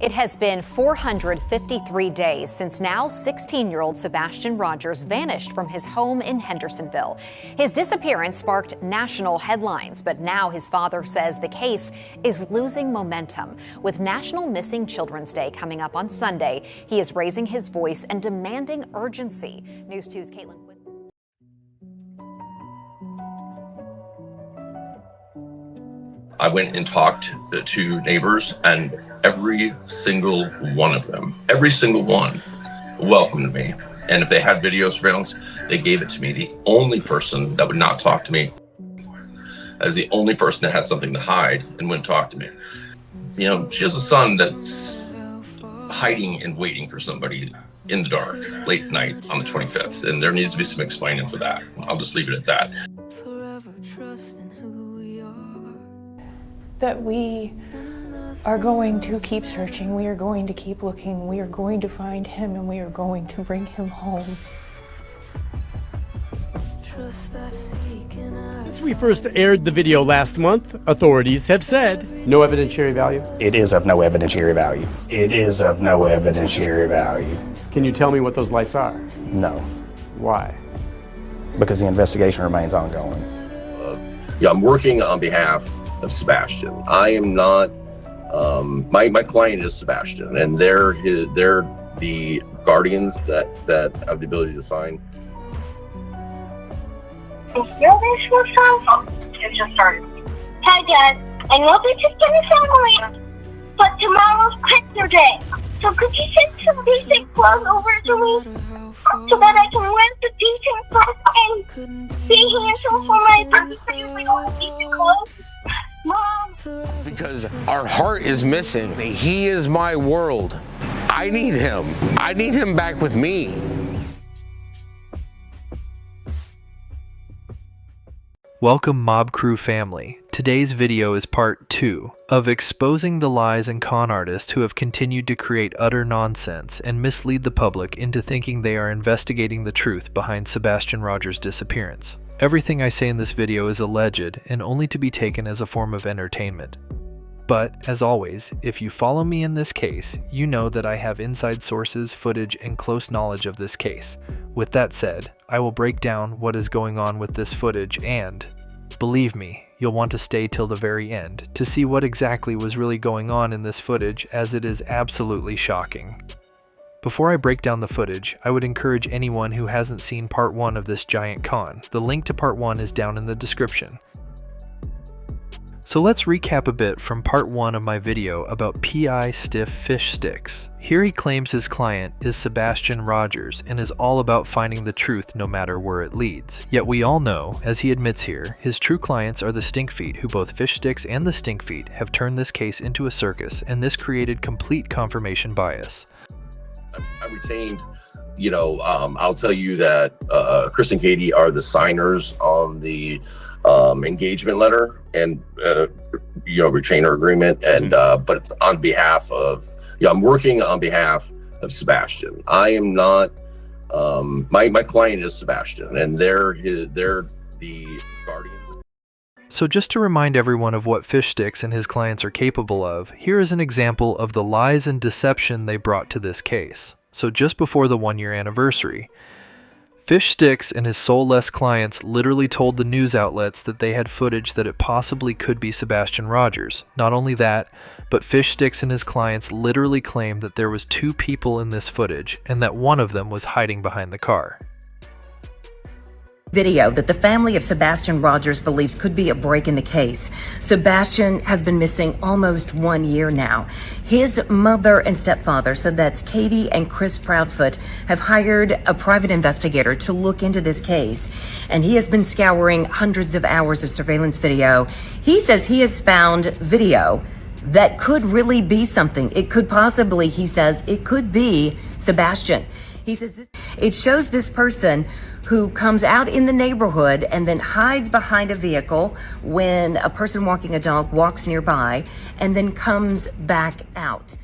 It has been 453 days since now 16-year-old Sebastian Rogers vanished from his home in Hendersonville. His disappearance sparked national headlines, but now his father says the case is losing momentum. With National Missing Children's Day coming up on Sunday, he is raising his voice and demanding urgency. News 2's Caitlin. I went and talked to neighbors, and every single one of them, every single one, welcomed me. And if they had video surveillance, they gave it to me. The only person that would not talk to me as the only person that had something to hide and wouldn't talk to me. You know, she has a son that's hiding and waiting for somebody in the dark, late night on the 25th. And there needs to be some explaining for that. I'll just leave it at that. That we are going to keep searching, we are going to keep looking, we are going to find him, and we are going to bring him home. Since we first aired the video last month, authorities have said no evidentiary value. It is of no evidentiary value. It is of no evidentiary value. Can you tell me what those lights are? No. Why? Because the investigation remains ongoing. Yeah, I'm working on behalf of Sebastian. I am not, my client is Sebastian, and they're the guardians that have the ability to sign. It just started. Hi Dad, I know this is gonna sound weird, but tomorrow's picture day. So could you send some decent clothes over to me so that I can wear the decent clothes and be handsome for my birthday if we don't have decent clothes? Mom. Because our heart is missing. He is my world. I need him. I need him back with me. Welcome Mob Crew family. Today's video is part 2 of exposing the lies and con artists who have continued to create utter nonsense and mislead the public into thinking they are investigating the truth behind Sebastian Rogers' disappearance. Everything I say in this video is alleged and only to be taken as a form of entertainment. But, as always, if you follow me in this case, you know that I have inside sources, footage, and close knowledge of this case. With that said, I will break down what is going on with this footage and, believe me, you'll want to stay till the very end to see what exactly was really going on in this footage, as it is absolutely shocking. Before I break down the footage, I would encourage anyone who hasn't seen part 1 of this giant con. The link to part 1 is down in the description. So let's recap a bit from part 1 of my video about PI Stiff Fish Sticks. Here he claims his client is Sebastian Rogers and is all about finding the truth no matter where it leads. Yet we all know, as he admits here, his true clients are the stink feet, who both Fish Sticks and the stink feet have turned this case into a circus, and this created complete confirmation bias. I retained, you know, I'll tell you that Chris and Katie are the signers on the engagement letter and, you know, retainer agreement. And, but it's on behalf of, yeah, I'm working on behalf of Sebastian. I am not, my client is Sebastian, and they're the guardians. So just to remind everyone of what Fish Sticks and his clients are capable of, here is an example of the lies and deception they brought to this case. So just before the 1-year anniversary, Fish Sticks and his soulless clients literally told the news outlets that they had footage that it possibly could be Sebastian Rogers. Not only that, but Fish Sticks and his clients literally claimed that there was 2 people in this footage and that one of them was hiding behind the car. Video that the family of Sebastian Rogers believes could be a break in the case. Sebastian has been missing almost 1 year now. His mother and stepfather, so that's Katie and Chris Proudfoot, have hired a private investigator to look into this case, and he has been scouring hundreds of hours of surveillance video. He says he has found video that could really be something. It could possibly, he says, it could be Sebastian. He says it shows this person who comes out in the neighborhood and then hides behind a vehicle when a person walking a dog walks nearby and then comes back out.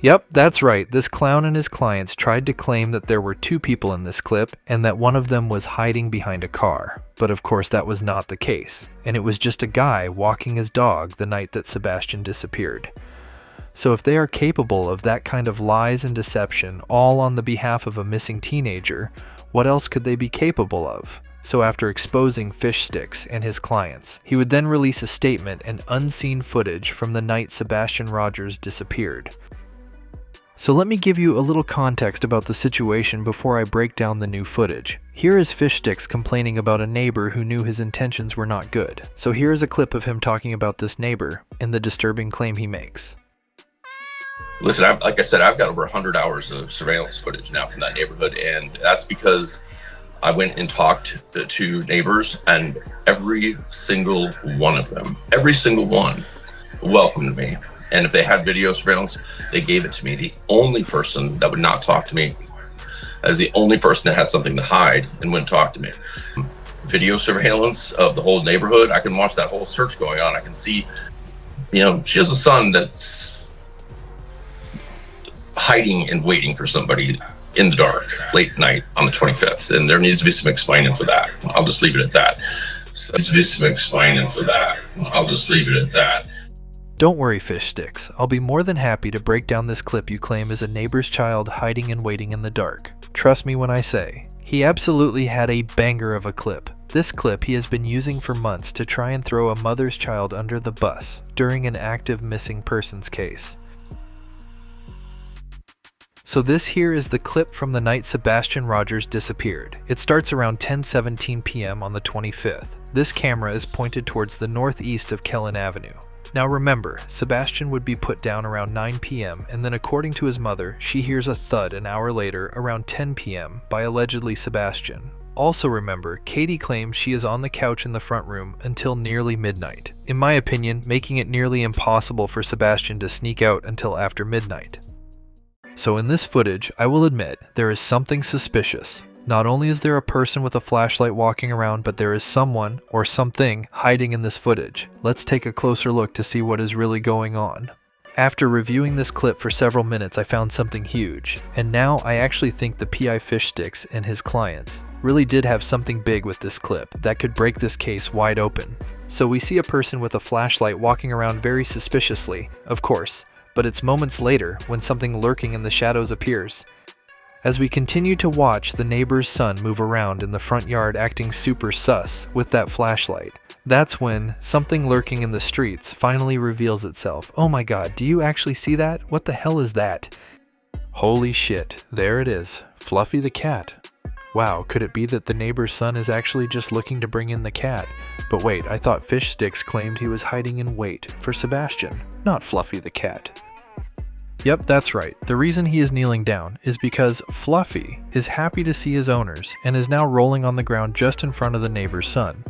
Yep, that's right. This clown and his clients tried to claim that there were 2 people in this clip and that one of them was hiding behind a car. But of course that was not the case, and it was just a guy walking his dog the night that Sebastian disappeared. So if they are capable of that kind of lies and deception, all on the behalf of a missing teenager, what else could they be capable of? So after exposing Fish Sticks and his clients, he would then release a statement and unseen footage from the night Sebastian Rogers disappeared. So let me give you a little context about the situation before I break down the new footage. Here is Fish Sticks complaining about a neighbor who knew his intentions were not good. So here is a clip of him talking about this neighbor and the disturbing claim he makes. Listen, like I said, I've got over 100 hours of surveillance footage now from that neighborhood, and that's because I went and talked to neighbors, and every single one of them, every single one, welcomed me. And if they had video surveillance, they gave it to me. The only person that would not talk to me, as the only person that had something to hide and wouldn't talk to me. Video surveillance of the whole neighborhood, I can watch that whole search going on. I can see, she has a son that's hiding and waiting for somebody in the dark, late night on the 25th. And there needs to be some explaining for that. I'll just leave it at that. Don't worry, Fish Sticks. I'll be more than happy to break down this clip you claim is a neighbor's child hiding and waiting in the dark. Trust me when I say, he absolutely had a banger of a clip. This clip he has been using for months to try and throw a mother's child under the bus during an active missing persons case. So this here is the clip from the night Sebastian Rogers disappeared. It starts around 10:17 p.m. on the 25th. This camera is pointed towards the northeast of Kellen Avenue. Now remember, Sebastian would be put down around 9 p.m. and then according to his mother, she hears a thud an hour later around 10 p.m. by allegedly Sebastian. Also remember, Katie claims she is on the couch in the front room until nearly midnight. In my opinion, making it nearly impossible for Sebastian to sneak out until after midnight. So in this footage, I will admit, there is something suspicious. Not only is there a person with a flashlight walking around, but there is someone or something hiding in this footage. Let's take a closer look to see what is really going on. After reviewing this clip for several minutes, I found something huge. And now I actually think the PI Fish Sticks and his clients really did have something big with this clip that could break this case wide open. So we see a person with a flashlight walking around very suspiciously, of course. But it's moments later when something lurking in the shadows appears. As we continue to watch the neighbor's son move around in the front yard acting super sus with that flashlight, that's when something lurking in the streets finally reveals itself. Oh my god, do you actually see that? What the hell is that? Holy shit, there it is, Fluffy the cat. Wow, could it be that the neighbor's son is actually just looking to bring in the cat? But wait, I thought Fish Sticks claimed he was hiding in wait for Sebastian, not Fluffy the cat. Yep, that's right. The reason he is kneeling down is because Fluffy is happy to see his owners and is now rolling on the ground just in front of the neighbor's son.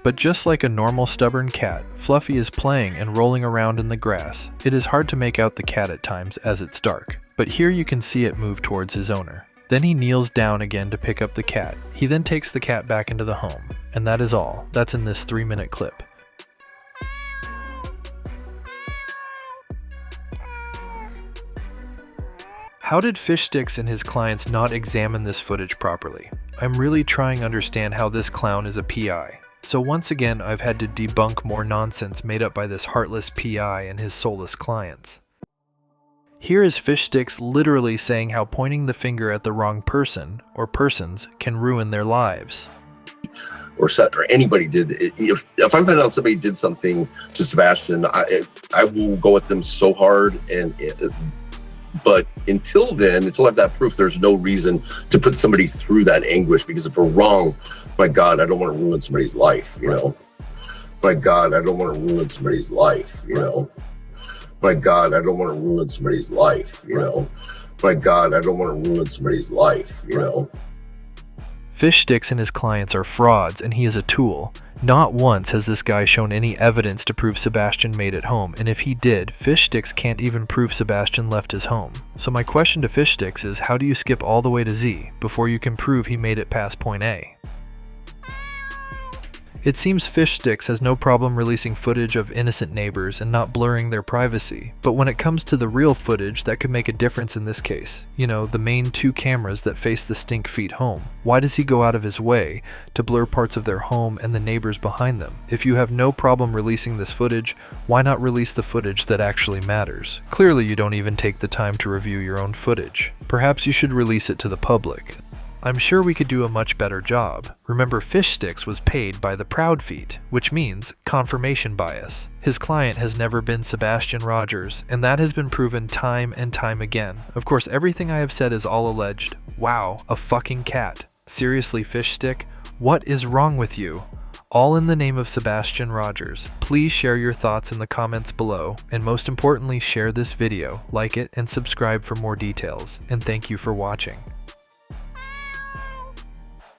But just like a normal stubborn cat, Fluffy is playing and rolling around in the grass. It is hard to make out the cat at times as it's dark, but here you can see it move towards his owner. Then he kneels down again to pick up the cat. He then takes the cat back into the home. And that is all. That's in this 3-minute clip. How did Fish Sticks and his clients not examine this footage properly? I'm really trying to understand how this clown is a PI. So once again, I've had to debunk more nonsense made up by this heartless PI and his soulless clients. Here is Fish Sticks literally saying how pointing the finger at the wrong person or persons can ruin their lives. Or anybody did. If I find out somebody did something to Sebastian, I will go at them so hard. But until then, until I have that proof, there's no reason to put somebody through that anguish. Because if we're wrong, my God, I don't want to ruin somebody's life. My God, I don't want to ruin somebody's life. My God, I don't want to ruin somebody's life. My God, I don't want to ruin somebody's life. Fish Sticks and his clients are frauds, and he is a tool. Not once has this guy shown any evidence to prove Sebastian made it home, and if he did, Fish Sticks can't even prove Sebastian left his home. So my question to Fish Sticks is, how do you skip all the way to Z before you can prove he made it past point A? It seems Fish Sticks has no problem releasing footage of innocent neighbors and not blurring their privacy, but when it comes to the real footage that could make a difference in this case, you know, the main 2 cameras that face the Stink Feet home, why does he go out of his way to blur parts of their home and the neighbors behind them? If you have no problem releasing this footage, why not release the footage that actually matters? Clearly you don't even take the time to review your own footage. Perhaps you should release it to the public. I'm sure we could do a much better job. Remember, Fish Sticks was paid by the Proud Feet, which means confirmation bias. His client has never been Sebastian Rogers, and that has been proven time and time again. Of course, everything I have said is all alleged. Wow, a fucking cat. Seriously, Fish Stick, what is wrong with you? All in the name of Sebastian Rogers. Please share your thoughts in the comments below, and most importantly, share this video, like it, and subscribe for more details. And thank you for watching.